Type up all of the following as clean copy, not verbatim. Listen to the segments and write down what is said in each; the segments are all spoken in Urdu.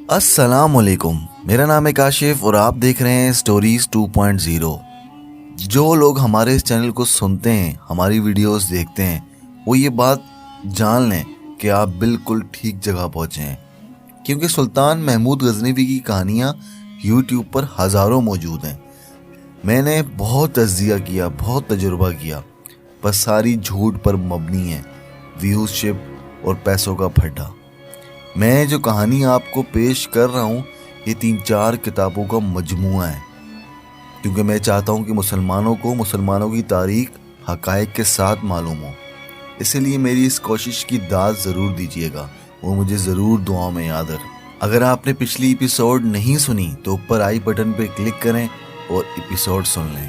السلام علیکم، میرا نام ہے کاشف اور آپ دیکھ رہے ہیں سٹوریز 2.0۔ جو لوگ ہمارے اس چینل کو سنتے ہیں، ہماری ویڈیوز دیکھتے ہیں، وہ یہ بات جان لیں کہ آپ بالکل ٹھیک جگہ پہنچے ہیں، کیونکہ سلطان محمود غزنوی کی کہانیاں یوٹیوب پر ہزاروں موجود ہیں۔ میں نے بہت تجزیہ کیا، بہت تجربہ کیا، بس ساری جھوٹ پر مبنی ہے، ویوز شپ اور پیسوں کا پھڈا۔ میں جو کہانی آپ کو پیش کر رہا ہوں یہ 3-4 کتابوں کا مجموعہ ہے، کیونکہ میں چاہتا ہوں کہ مسلمانوں کی تاریخ حقائق کے ساتھ معلوم ہو۔ اسی لیے میری اس کوشش کی داد ضرور دیجیے گا، وہ مجھے ضرور دعاؤں میں یاد رکھیں۔ اگر آپ نے پچھلی ایپیسوڈ نہیں سنی تو اوپر آئی بٹن پہ کلک کریں اور ایپیسوڈ سن لیں۔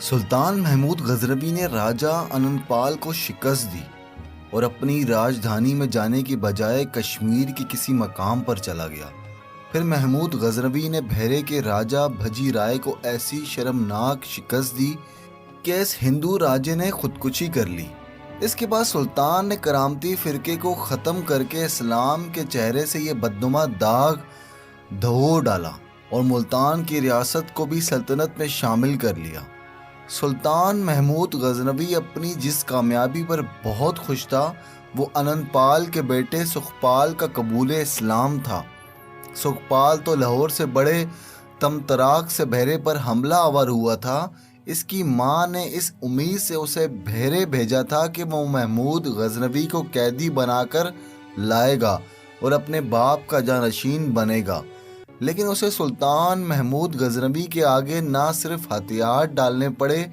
سلطان محمود غزنوی نے راجہ انند پال کو شکست دی اور اپنی راجدھانی میں جانے کی بجائے کشمیر کے کسی مقام پر چلا گیا۔ پھر محمود غزنوی نے بھیرے کے راجہ بھجی رائے کو ایسی شرمناک شکست دی کہ اس ہندو راجے نے خودکشی کر لی۔ اس کے بعد سلطان نے کرامتی فرقے کو ختم کر کے اسلام کے چہرے سے یہ بدنما داغ دھو ڈالا اور ملتان کی ریاست کو بھی سلطنت میں شامل کر لیا۔ سلطان محمود غزنوی اپنی جس کامیابی پر بہت خوش تھا وہ انند پال کے بیٹے سکھپال کا قبول اسلام تھا۔ سکھپال تو لاہور سے بڑے تمتراک سے بھیرے پر حملہ آور ہوا تھا۔ اس کی ماں نے اس امید سے اسے بھیرے بھیجا تھا کہ وہ محمود غزنوی کو قیدی بنا کر لائے گا اور اپنے باپ کا جانشین بنے گا، لیکن اسے سلطان محمود غزنوی کے آگے نہ صرف ہتھیار ڈالنے پڑے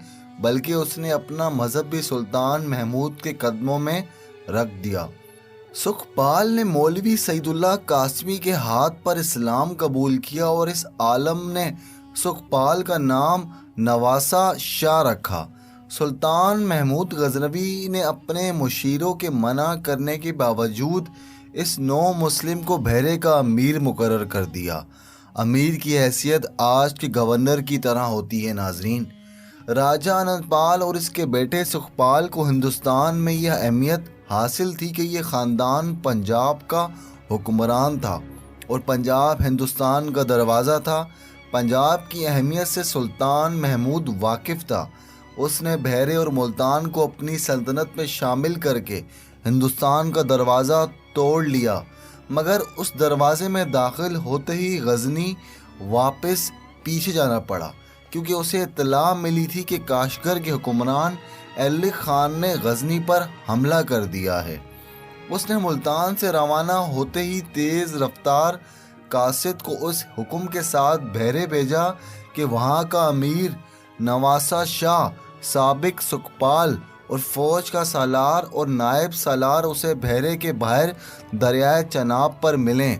بلکہ اس نے اپنا مذہب بھی سلطان محمود کے قدموں میں رکھ دیا۔ سکھپال نے مولوی سعید اللہ قاسمی کے ہاتھ پر اسلام قبول کیا اور اس عالم نے سکھپال کا نام نواسہ شاہ رکھا۔ سلطان محمود غزنوی نے اپنے مشیروں کے منع کرنے کے باوجود اس نو مسلم کو بھیرے کا امیر مقرر کر دیا۔ امیر کی حیثیت آج کے گورنر کی طرح ہوتی ہے۔ ناظرین، راجہ انند پال اور اس کے بیٹے سکھپال کو ہندوستان میں یہ اہمیت حاصل تھی کہ یہ خاندان پنجاب کا حکمران تھا اور پنجاب ہندوستان کا دروازہ تھا۔ پنجاب کی اہمیت سے سلطان محمود واقف تھا۔ اس نے بھیرے اور ملتان کو اپنی سلطنت میں شامل کر کے ہندوستان کا دروازہ توڑ لیا، مگر اس دروازے میں داخل ہوتے ہی غزنی واپس پیچھے جانا پڑا، کیونکہ اسے اطلاع ملی تھی کہ کاشغر کے حکمران ایلک خان نے غزنی پر حملہ کر دیا ہے۔ اس نے ملتان سے روانہ ہوتے ہی تیز رفتار قاصد کو اس حکم کے ساتھ بھیرے بھیجا کہ وہاں کا امیر نواسہ شاہ، سابق سکھپال اور فوج کا سالار اور نائب سالار اسے بھیرے کے باہر دریائے چناب پر ملیں۔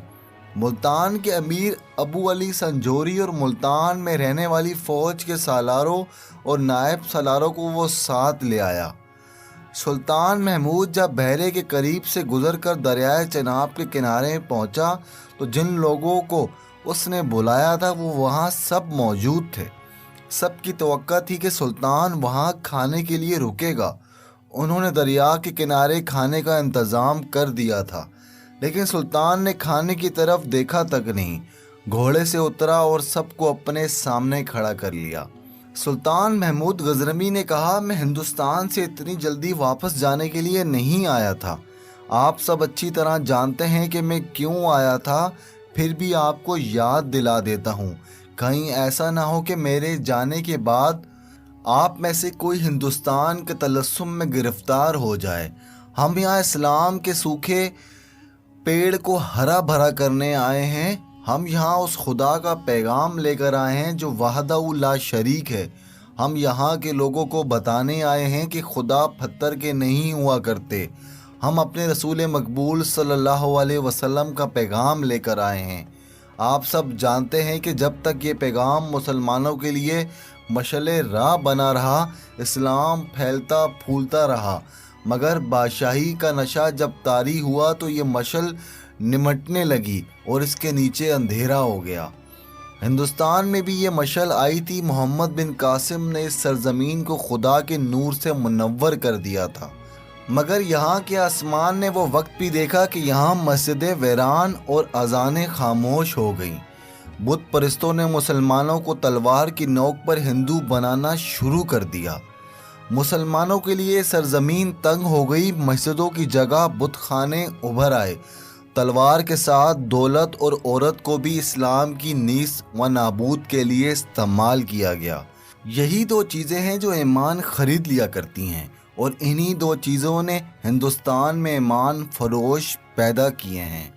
ملتان کے امیر ابو علی سنجوری اور ملتان میں رہنے والی فوج کے سالاروں اور نائب سالاروں کو وہ ساتھ لے آیا۔ سلطان محمود جب بھیرے کے قریب سے گزر کر دریائے چناب کے کنارے پہنچا تو جن لوگوں کو اس نے بلایا تھا وہ وہاں سب موجود تھے۔ سب کی توقع تھی کہ سلطان وہاں کھانے کے لیے رکے گا۔ انہوں نے دریا کے کنارے کھانے کا انتظام کر دیا تھا، لیکن سلطان نے کھانے کی طرف دیکھا تک نہیں، گھوڑے سے اترا اور سب کو اپنے سامنے کھڑا کر لیا۔ سلطان محمود غزنوی نے کہا، میں ہندوستان سے اتنی جلدی واپس جانے کے لیے نہیں آیا تھا۔ آپ سب اچھی طرح جانتے ہیں کہ میں کیوں آیا تھا، پھر بھی آپ کو یاد دلا دیتا ہوں، کہیں ایسا نہ ہو کہ میرے جانے کے بعد آپ میں سے کوئی ہندوستان کے طلسم میں گرفتار ہو جائے۔ ہم یہاں اسلام کے سوکھے پیڑ کو ہرا بھرا کرنے آئے ہیں۔ ہم یہاں اس خدا کا پیغام لے کر آئے ہیں جو وحدہ لا شریک ہے۔ ہم یہاں کے لوگوں کو بتانے آئے ہیں کہ خدا پتھر کے نہیں ہوا کرتے۔ ہم اپنے رسول مقبول صلی اللہ علیہ وسلم کا پیغام لے کر آئے ہیں۔ آپ سب جانتے ہیں کہ جب تک یہ پیغام مسلمانوں کے لیے مشعل راہ بنا رہا، اسلام پھیلتا پھولتا رہا، مگر بادشاہی کا نشہ جب طاری ہوا تو یہ مشعل نمٹنے لگی اور اس کے نیچے اندھیرا ہو گیا۔ ہندوستان میں بھی یہ مشعل آئی تھی۔ محمد بن قاسم نے اس سرزمین کو خدا کے نور سے منور کر دیا تھا۔ مگر یہاں کے آسمان نے وہ وقت بھی دیکھا کہ یہاں مسجدیں ویران اور اذانیں خاموش ہو گئیں۔ بت پرستوں نے مسلمانوں کو تلوار کی نوک پر ہندو بنانا شروع کر دیا۔ مسلمانوں کے لیے سرزمین تنگ ہو گئی، مسجدوں کی جگہ بت خانے ابھر آئے۔ تلوار کے ساتھ دولت اور عورت کو بھی اسلام کی نیست و نابود کے لیے استعمال کیا گیا۔ یہی دو چیزیں ہیں جو ایمان خرید لیا کرتی ہیں، اور انہی دو چیزوں نے ہندوستان میں ایمان فروش پیدا کیے ہیں،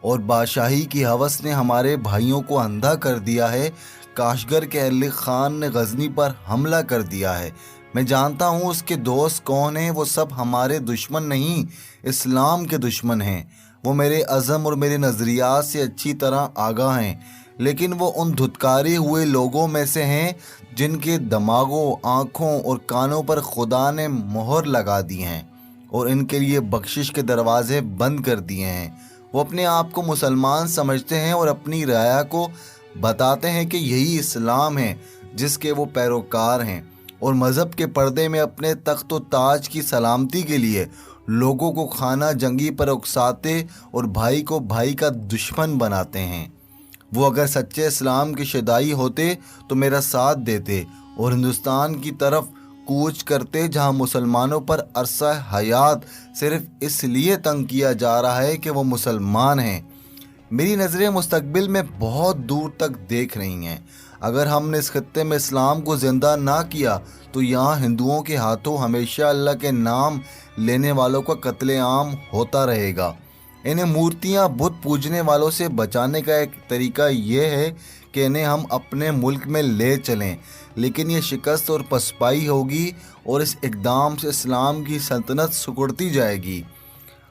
اور بادشاہی کی ہوس نے ہمارے بھائیوں کو اندھا کر دیا ہے۔ کاشگر کے علی خان نے غزنی پر حملہ کر دیا ہے۔ میں جانتا ہوں اس کے دوست کون ہیں، وہ سب ہمارے دشمن نہیں، اسلام کے دشمن ہیں۔ وہ میرے عزم اور میرے نظریات سے اچھی طرح آگاہ ہیں، لیکن وہ ان دھتکارے ہوئے لوگوں میں سے ہیں جن کے دماغوں، آنکھوں اور کانوں پر خدا نے مہر لگا دی ہیں اور ان کے لیے بخشش کے دروازے بند کر دیے ہیں۔ وہ اپنے آپ کو مسلمان سمجھتے ہیں اور اپنی رعایا کو بتاتے ہیں کہ یہی اسلام ہے جس کے وہ پیروکار ہیں، اور مذہب کے پردے میں اپنے تخت و تاج کی سلامتی کے لیے لوگوں کو خانہ جنگی پر اکساتے اور بھائی کو بھائی کا دشمن بناتے ہیں۔ وہ اگر سچے اسلام کے شیدائی ہوتے تو میرا ساتھ دیتے اور ہندوستان کی طرف کوچ کرتے، جہاں مسلمانوں پر عرصہ حیات صرف اس لیے تنگ کیا جا رہا ہے کہ وہ مسلمان ہیں۔ میری نظریں مستقبل میں بہت دور تک دیکھ رہی ہیں۔ اگر ہم نے اس خطے میں اسلام کو زندہ نہ کیا تو یہاں ہندوؤں کے ہاتھوں ہمیشہ اللہ کے نام لینے والوں کا قتل عام ہوتا رہے گا۔ انہیں مورتیاں بت پوجنے والوں سے بچانے کا ایک طریقہ یہ ہے کہ انہیں ہم اپنے ملک میں لے چلیں، لیکن یہ شکست اور پسپائی ہوگی اور اس اقدام سے اسلام کی سلطنت سکڑتی جائے گی۔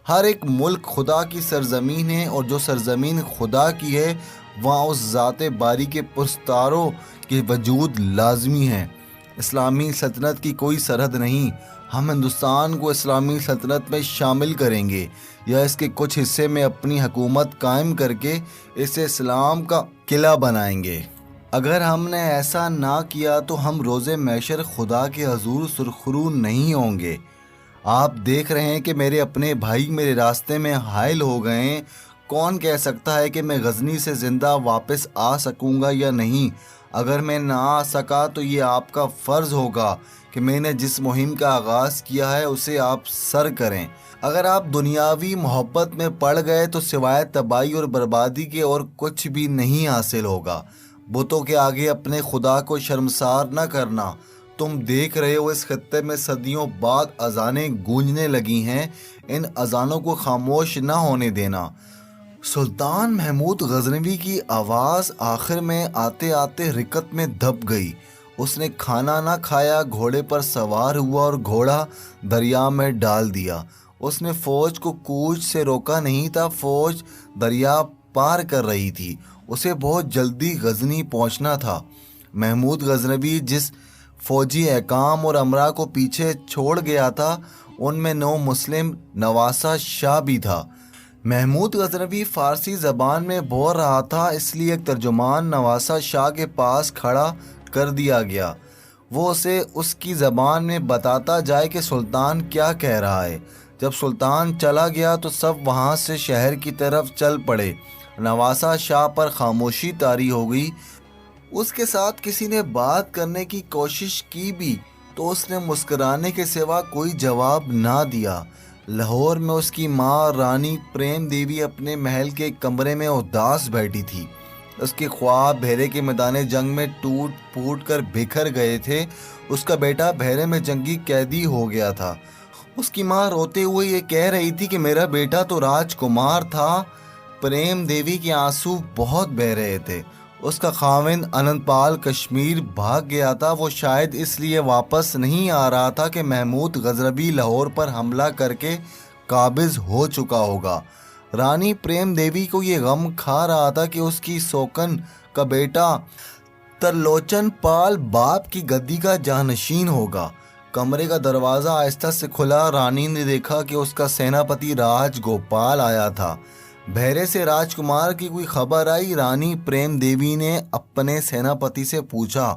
ہر ایک ملک خدا کی سرزمین ہے، اور جو سرزمین خدا کی ہے وہاں اس ذات باری کے پرستاروں کے وجود لازمی ہے۔ اسلامی سلطنت کی کوئی سرحد نہیں۔ ہم ہندوستان کو اسلامی سلطنت میں شامل کریں گے یا اس کے کچھ حصے میں اپنی حکومت قائم کر کے اسے اسلام کا قلعہ بنائیں گے۔ اگر ہم نے ایسا نہ کیا تو ہم روز محشر خدا کے حضور سرخرو نہیں ہوں گے۔ آپ دیکھ رہے ہیں کہ میرے اپنے بھائی میرے راستے میں حائل ہو گئے ہیں۔ کون کہہ سکتا ہے کہ میں غزنی سے زندہ واپس آ سکوں گا یا نہیں؟ اگر میں نہ آ سکا تو یہ آپ کا فرض ہوگا کہ میں نے جس مہم کا آغاز کیا ہے اسے آپ سر کریں۔ اگر آپ دنیاوی محبت میں پڑ گئے تو سوائے تباہی اور بربادی کے اور کچھ بھی نہیں حاصل ہوگا۔ بتوں کے آگے اپنے خدا کو شرمسار نہ کرنا۔ تم دیکھ رہے ہو اس خطے میں صدیوں بعد اذانیں گونجنے لگی ہیں، ان اذانوں کو خاموش نہ ہونے دینا۔ سلطان محمود غزنوی کی آواز آخر میں آتے آتے رکت میں دب گئی۔ اس نے کھانا نہ کھایا، گھوڑے پر سوار ہوا اور گھوڑا دریا میں ڈال دیا۔ اس نے فوج کو کوچ سے روکا نہیں تھا، فوج دریا پار کر رہی تھی، اسے بہت جلدی غزنی پہنچنا تھا۔ محمود غزنوی جس فوجی حکام اور امرا کو پیچھے چھوڑ گیا تھا ان میں نو مسلم نواسہ شاہ بھی تھا۔ محمود غزنوی فارسی زبان میں بول رہا تھا، اس لیے ایک ترجمان نواسہ شاہ کے پاس کھڑا کر دیا گیا، وہ اسے اس کی زبان میں بتاتا جائے کہ سلطان کیا کہہ رہا ہے۔ جب سلطان چلا گیا تو سب وہاں سے شہر کی طرف چل پڑے۔ نواسہ شاہ پر خاموشی طاری ہو گئی۔ اس کے ساتھ کسی نے بات کرنے کی کوشش کی بھی تو اس نے مسکرانے کے سوا کوئی جواب نہ دیا۔ لاہور میں اس کی ماں رانی پریم دیوی اپنے محل کے کمرے میں اداس بیٹھی تھی۔ اس کے خواب بھیرے کے میدان جنگ میں ٹوٹ پھوٹ کر بکھر گئے تھے۔ اس کا بیٹا بھیرے میں جنگی قیدی ہو گیا تھا۔ اس کی ماں روتے ہوئے یہ کہہ رہی تھی کہ میرا بیٹا تو راجکمار تھا۔ پریم دیوی کے آنسو بہت بہہ رہے تھے۔ اس کا خاوند انند پال کشمیر بھاگ گیا تھا۔ وہ شاید اس لیے واپس نہیں آ رہا تھا کہ محمود غزنوی لاہور پر حملہ کر کے قابض ہو چکا ہوگا۔ رانی پریم دیوی کو یہ غم کھا رہا تھا کہ اس کی سوکن کا بیٹا ترلوچن پال باپ کی گدی کا جانشین ہوگا۔ کمرے کا دروازہ آہستہ سے کھلا۔ رانی نے دیکھا کہ اس کا سیناپتی راج گوپال آیا تھا۔ بھیرے سے راجکمار کی کوئی خبر آئی؟ رانی پریم دیوی نے اپنے سیناپتی سے پوچھا۔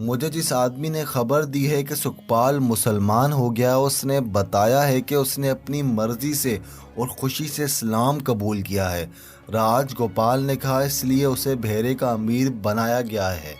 مجھے جس آدمی نے خبر دی ہے کہ سکھپال مسلمان ہو گیا، اس نے بتایا ہے کہ اس نے اپنی مرضی سے اور خوشی سے اسلام قبول کیا ہے۔ راج گوپال نے کہا، اس لیے اسے بھیرے کا امیر بنایا گیا ہے۔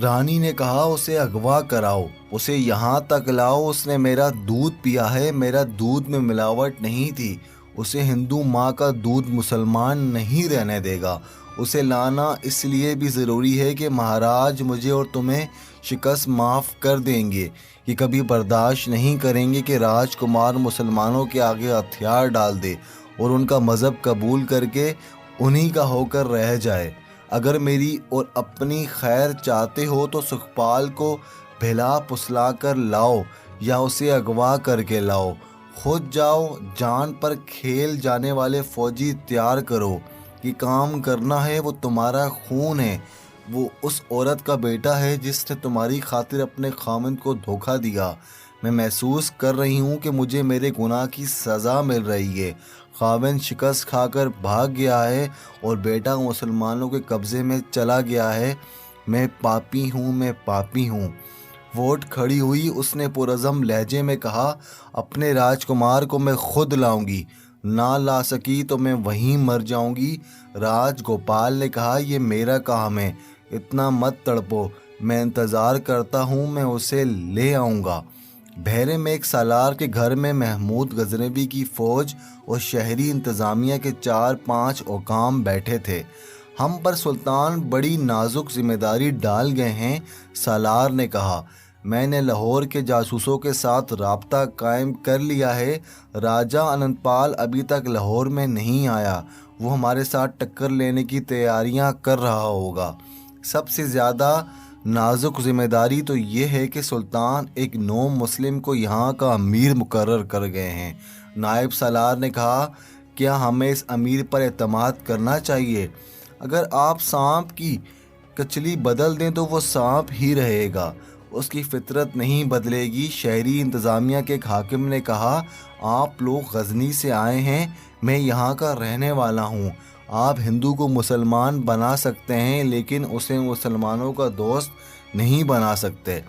رانی نے کہا، اسے اغوا کراؤ، اسے یہاں تک لاؤ، اس نے میرا دودھ پیا ہے، میرا دودھ میں ملاوٹ نہیں تھی، اسے ہندو ماں کا دودھ مسلمان نہیں رہنے دے گا۔ اسے لانا اس لیے بھی ضروری ہے کہ مہاراج مجھے اور تمہیں شکست معاف کر دیں گے۔ یہ کبھی برداشت نہیں کریں گے کہ راج کمار مسلمانوں کے آگے ہتھیار ڈال دے اور ان کا مذہب قبول کر کے انہی کا ہو کر رہ جائے۔ اگر میری اور اپنی خیر چاہتے ہو تو سکھپال کو بھلا پسلا کر لاؤ یا اسے اغوا کر کے لاؤ۔ خود جاؤ، جان پر کھیل جانے والے فوجی تیار کرو۔ یہ کام کرنا ہے، وہ تمہارا خون ہے، وہ اس عورت کا بیٹا ہے جس نے تمہاری خاطر اپنے خامند کو دھوکہ دیا۔ میں محسوس کر رہی ہوں کہ مجھے میرے گناہ کی سزا مل رہی ہے۔ خاوند شکست کھا کر بھاگ گیا ہے اور بیٹا مسلمانوں کے قبضے میں چلا گیا ہے۔ میں پاپی ہوں، میں پاپی ہوں۔ ووٹ کھڑی ہوئی، اس نے پرعزم لہجے میں کہا، اپنے راجکمار کو میں خود لاؤں گی، نہ لا سکی تو میں وہیں مر جاؤں گی۔ راج گوپال نے کہا، یہ میرا کام ہے، اتنا مت تڑپو، میں انتظار کرتا ہوں، میں اسے لے آؤں گا۔ بھیرے میں ایک سالار کے گھر میں محمود غزنوی کی فوج اور شہری انتظامیہ کے 4-5 حکام بیٹھے تھے۔ ہم پر سلطان بڑی نازک ذمہ داری ڈال گئے ہیں، سالار نے کہا۔ میں نے لاہور کے جاسوسوں کے ساتھ رابطہ قائم کر لیا ہے۔ راجہ انند پال ابھی تک لاہور میں نہیں آیا، وہ ہمارے ساتھ ٹکر لینے کی تیاریاں کر رہا ہوگا۔ سب سے زیادہ نازک ذمہ داری تو یہ ہے کہ سلطان ایک نو مسلم کو یہاں کا امیر مقرر کر گئے ہیں۔ نائب سالار نے کہا، کیا ہمیں اس امیر پر اعتماد کرنا چاہیے؟ اگر آپ سانپ کی کچلی بدل دیں تو وہ سانپ ہی رہے گا، اس کی فطرت نہیں بدلے گی۔ شہری انتظامیہ کے ایک حاکم نے کہا، آپ لوگ غزنی سے آئے ہیں، میں یہاں کا رہنے والا ہوں۔ آپ ہندو کو مسلمان بنا سکتے ہیں لیکن اسے مسلمانوں کا دوست نہیں بنا سکتے۔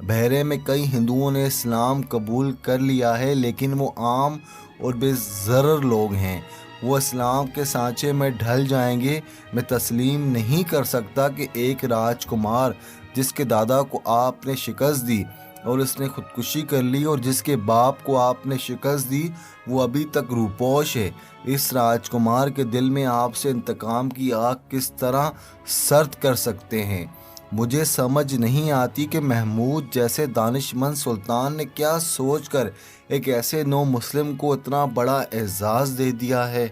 بحیرے میں کئی ہندوؤں نے اسلام قبول کر لیا ہے لیکن وہ عام اور بے ضرر لوگ ہیں، وہ اسلام کے سانچے میں ڈھل جائیں گے۔ میں تسلیم نہیں کر سکتا کہ ایک راجکمار جس کے دادا کو آپ نے شکست دی اور اس نے خودکشی کر لی اور جس کے باپ کو آپ نے شکست دی، وہ ابھی تک روپوش ہے۔ اس راجکمار کے دل میں آپ سے انتقام کی آگ کس طرح سرد کر سکتے ہیں؟ مجھے سمجھ نہیں آتی کہ محمود جیسے دانشمند سلطان نے کیا سوچ کر ایک ایسے نو مسلم کو اتنا بڑا اعزاز دے دیا ہے۔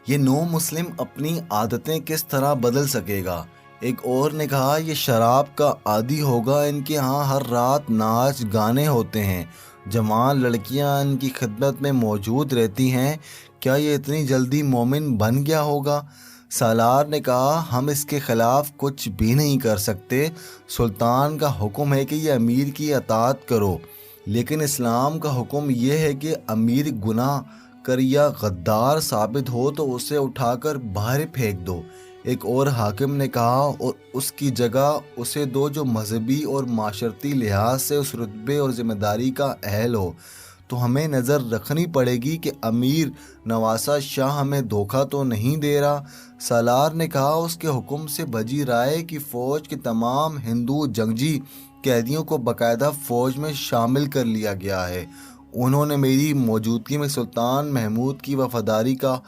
یہ نو مسلم اپنی عادتیں کس طرح بدل سکے گا؟ ایک اور نے کہا، یہ شراب کا عادی ہوگا، ان کے ہاں ہر رات ناچ گانے ہوتے ہیں، جوان لڑکیاں ان کی خدمت میں موجود رہتی ہیں، کیا یہ اتنی جلدی مومن بن گیا ہوگا؟ سالار نے کہا، ہم اس کے خلاف کچھ بھی نہیں کر سکتے، سلطان کا حکم ہے کہ یہ امیر کی اطاعت کرو، لیکن اسلام کا حکم یہ ہے کہ امیر گناہ کر یا غدار ثابت ہو تو اسے اٹھا کر باہر پھینک دو۔ ایک اور حاکم نے کہا، اور اس کی جگہ اسے دو جو مذہبی اور معاشرتی لحاظ سے اس رتبے اور ذمہ داری کا اہل ہو۔ تو ہمیں نظر رکھنی پڑے گی کہ امیر نواسہ شاہ ہمیں دھوکہ تو نہیں دے رہا۔ سالار نے کہا، اس کے حکم سے بجی رائے کی فوج کے تمام ہندو جنگجی قیدیوں کو باقاعدہ فوج میں شامل کر لیا گیا ہے۔ انہوں نے میری موجودگی میں سلطان محمود کی وفاداری کا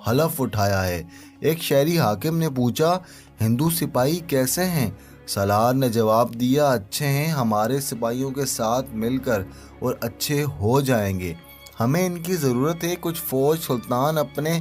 حلف اٹھایا ہے۔ ایک شہری حاکم نے پوچھا، ہندو سپاہی کیسے ہیں؟ سالار نے جواب دیا، اچھے ہیں، ہمارے سپاہیوں کے ساتھ مل کر اور اچھے ہو جائیں گے، ہمیں ان کی ضرورت ہے۔ کچھ فوج سلطان اپنے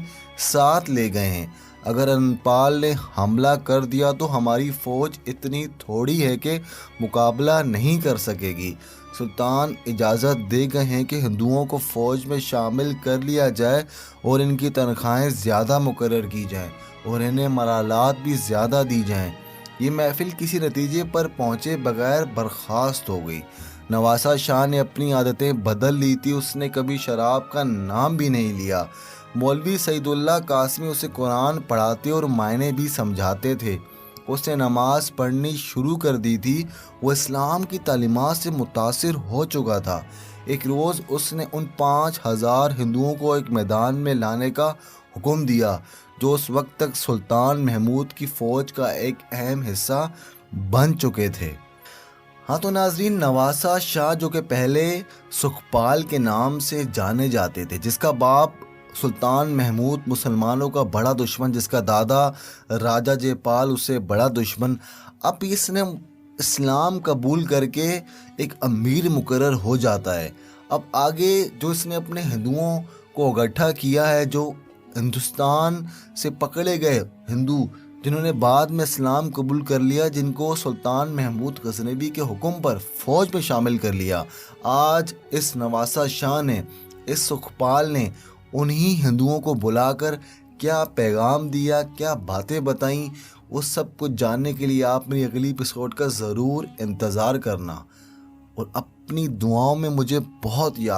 ساتھ لے گئے ہیں، اگر انپال نے حملہ کر دیا تو ہماری فوج اتنی تھوڑی ہے کہ مقابلہ نہیں کر سکے گی۔ سلطان اجازت دے گئے ہیں کہ ہندوؤں کو فوج میں شامل کر لیا جائے اور ان کی تنخواہیں زیادہ مقرر کی جائیں اور انہیں مرالات بھی زیادہ دی جائیں۔ یہ محفل کسی نتیجے پر پہنچے بغیر برخاست ہو گئی۔ نواسہ شاہ نے اپنی عادتیں بدل لی تھی، اس نے کبھی شراب کا نام بھی نہیں لیا۔ مولوی سعید اللہ قاسمی اسے قرآن پڑھاتے اور معنی بھی سمجھاتے تھے۔ اس نے نماز پڑھنی شروع کر دی تھی، وہ اسلام کی تعلیمات سے متاثر ہو چکا تھا۔ ایک روز اس نے ان 5000 ہندوؤں کو ایک میدان میں لانے کا حکم دیا جو اس وقت تک سلطان محمود کی فوج کا ایک اہم حصہ بن چکے تھے۔ ہاں تو ناظرین، نواسہ شاہ جو کہ پہلے سکھپال کے نام سے جانے جاتے تھے، جس کا باپ سلطان محمود مسلمانوں کا بڑا دشمن، جس کا دادا راجہ جے پال اس سے بڑا دشمن، اب اس نے اسلام قبول کر کے ایک امیر مقرر ہو جاتا ہے۔ اب آگے جو اس نے اپنے ہندوؤں کو اکٹھا کیا ہے، جو ہندوستان سے پکڑے گئے ہندو جنہوں نے بعد میں اسلام قبول کر لیا، جن کو سلطان محمود غزنوی کے حکم پر فوج میں شامل کر لیا، آج اس نواسہ شاہ نے، اس سکھپال نے انہی ہندوؤں کو بلا کر کیا پیغام دیا، کیا باتیں بتائیں، اس سب کچھ جاننے کے لیے آپ میری اگلی ایپیسوڈ کا ضرور انتظار کرنا، اور اپنی دعاؤں میں مجھے بہت یاد